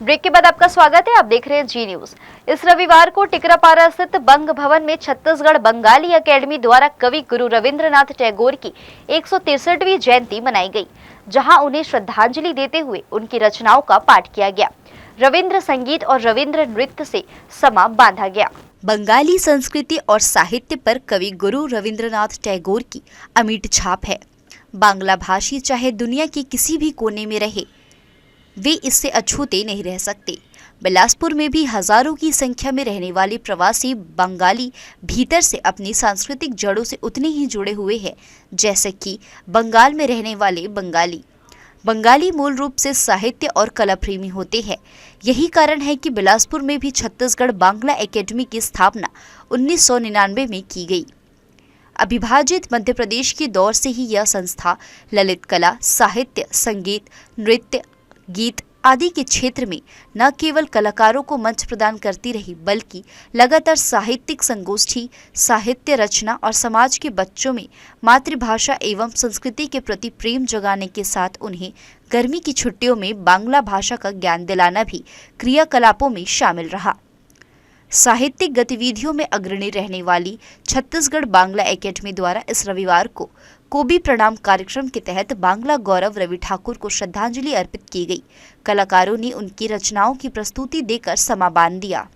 Break के बाद आपका स्वागत है। आप देख रहे हैं जी न्यूज। इस रविवार को टिकरापारा स्थित बंग भवन में छत्तीसगढ़ बंगाली अकेडमी द्वारा कवि गुरु रविंद्रनाथ टैगोर की 163वीं जयंती मनाई गई, जहां उन्हें श्रद्धांजलि देते हुए उनकी रचनाओं का पाठ किया गया। रविंद्र संगीत और रविंद्र नृत्य से समा बांधा गया। बंगाली संस्कृति और साहित्य पर कवि गुरु रविंद्रनाथ टैगोर की अमिट छाप है। बांग्ला भाषी चाहे दुनिया के किसी भी कोने में रहे, वे इससे अछूते नहीं रह सकते। बिलासपुर में भी हजारों की संख्या में रहने वाले प्रवासी बंगाली भीतर से अपनी सांस्कृतिक जड़ों से उतने ही जुड़े हुए हैं जैसे कि बंगाल में रहने वाले बंगाली मूल रूप से साहित्य और कला प्रेमी होते हैं। यही कारण है कि बिलासपुर में भी छत्तीसगढ़ बांग्ला एकेडमी की स्थापना 1999 में की गई। अविभाजित मध्य प्रदेश के दौर से ही यह संस्था ललित कला, साहित्य, संगीत, नृत्य, गीत आदि के क्षेत्र में न केवल कलाकारों को मंच प्रदान करती रही, बल्कि लगातार साहित्यिक संगोष्ठी, साहित्य रचना और समाज के बच्चों में मातृभाषा एवं संस्कृति के प्रति प्रेम जगाने के साथ उन्हें गर्मी की छुट्टियों में बांग्ला भाषा का ज्ञान दिलाना भी क्रियाकलापों में शामिल रहा। साहित्यिक गतिविधियों में अग्रणी रहने वाली छत्तीसगढ़ बांग्ला एकेडमी द्वारा इस रविवार को कोबी प्रणाम कार्यक्रम के तहत बांग्ला गौरव रवि ठाकुर को श्रद्धांजलि अर्पित की गई। कलाकारों ने उनकी रचनाओं की प्रस्तुति देकर समा बांध दिया।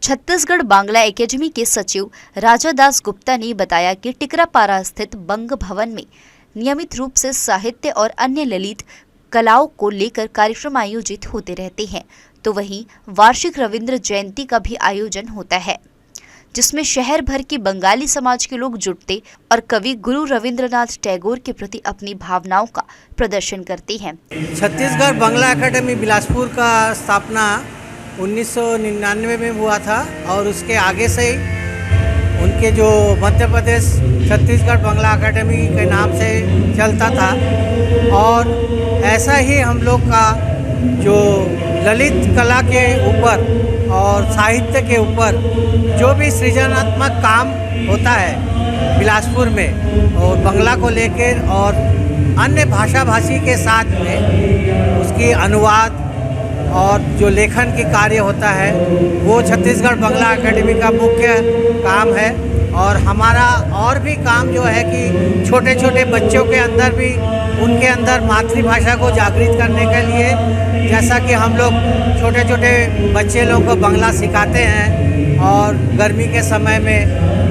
छत्तीसगढ़ बांग्ला एकेडमी के सचिव राजा दास गुप्ता ने बताया कि टिकरापारा स्थित बंग भवन में नियमित रूप से साहित्य और अन्य ललित कलाओं को लेकर कार्यक्रम आयोजित होते रहते हैं, तो वहीं वार्षिक रविंद्र जयंती का भी आयोजन होता है, जिसमें शहर भर के बंगाली समाज के लोग जुटते और कवि गुरु रविंद्रनाथ टैगोर के प्रति अपनी भावनाओं का प्रदर्शन करते हैं। छत्तीसगढ़ बांग्ला एकेडमी बिलासपुर का स्थापना 1999 में हुआ था और उसके आगे से ही उनके जो मध्य प्रदेश छत्तीसगढ़ बांग्ला एकेडमी के नाम से चलता था। और ऐसा ही हम लोग का जो ललित कला के ऊपर और साहित्य के ऊपर जो भी सृजनात्मक काम होता है बिलासपुर में, और बांग्ला को लेकर और अन्य भाषा भाषी के साथ में उसकी अनुवाद और जो लेखन की कार्य होता है, वो छत्तीसगढ़ बांग्ला एकेडमी का मुख्य काम है। और हमारा और भी काम जो है कि छोटे छोटे बच्चों के अंदर भी उनके अंदर मातृभाषा को जागृत करने के लिए, जैसा कि हम लोग छोटे छोटे बच्चे लोगों को बांग्ला सिखाते हैं और गर्मी के समय में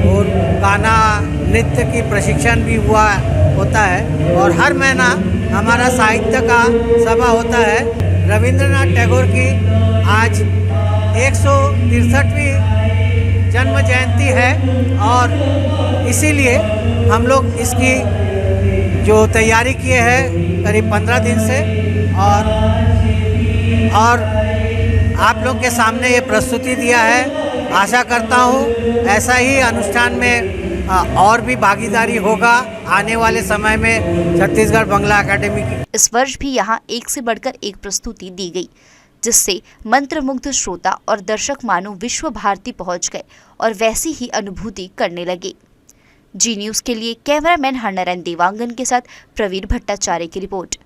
और गाना नृत्य की प्रशिक्षण भी होता है। और हर महीना हमारा साहित्य का सभा होता है। रविंद्रनाथ टैगोर की आज 163वीं जन्म जयंती है और इसीलिए हम लोग इसकी जो तैयारी किए हैं करीब 15 दिन से, और आप लोग के सामने ये प्रस्तुति दिया है। आशा करता हूँ ऐसा ही अनुष्ठान में और भी भागीदारी होगा आने वाले समय में छत्तीसगढ़ बांग्ला एकेडमी की। इस वर्ष भी यहाँ एक से बढ़कर एक प्रस्तुति दी गई, जिससे मंत्रमुग्ध श्रोता और दर्शक मानो विश्व भारती पहुँच गए और वैसी ही अनुभूति करने लगे। जी न्यूज़ के लिए कैमरामैन हरनारायण देवांगन के साथ प्रवीण भट्टाचार्य की रिपोर्ट।